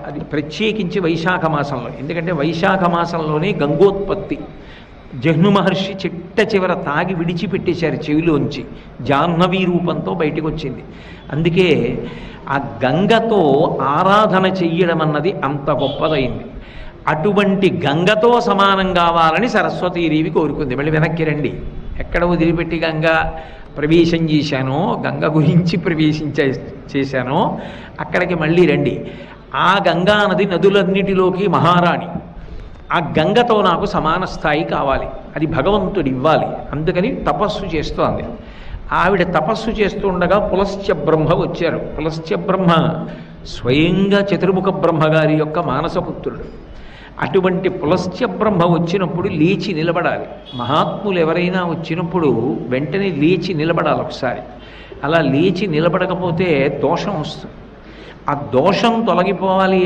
అది ప్రత్యేకించి వైశాఖ మాసంలో, ఎందుకంటే వైశాఖ మాసంలోనే గంగోత్పత్తి. జహ్ను మహర్షి చిట్ట చివర తాగి విడిచిపెట్టేశారు చెవిలోంచి, జాహ్నవీ రూపంతో బయటికి వచ్చింది. అందుకే ఆ గంగతో ఆరాధన చెయ్యడం అన్నది అంత గొప్పదైంది. అటువంటి గంగతో సమానం కావాలని సరస్వతీదేవి కోరుకుంది. మళ్ళీ వెనక్కి రండి, ఎక్కడ వదిలిపెట్టి గంగ ప్రవేశం చేశానో, గంగ గురించి చేశానో అక్కడికి మళ్ళీ రండి. ఆ గంగా నది నదులన్నిటిలోకి మహారాణి. ఆ గంగతో నాకు సమాన స్థాయి కావాలి, అది భగవంతుడు ఇవ్వాలి. అందుకని తపస్సు చేస్తోంది. ఆవిడ తపస్సు చేస్తుండగా పులస్త్య బ్రహ్మ వచ్చారు. పులస్త్య బ్రహ్మ స్వయంగా చతుర్ముఖ బ్రహ్మగారి యొక్క మానసపుత్రుడు. అటువంటి పులస్త్య బ్రహ్మ వచ్చినప్పుడు లేచి నిలబడాలి. మహాత్ములు ఎవరైనా వచ్చినప్పుడు వెంటనే లేచి నిలబడాలి ఒకసారి. అలా లేచి నిలబడకపోతే దోషం వస్తుంది. ఆ దోషం తొలగిపోవాలి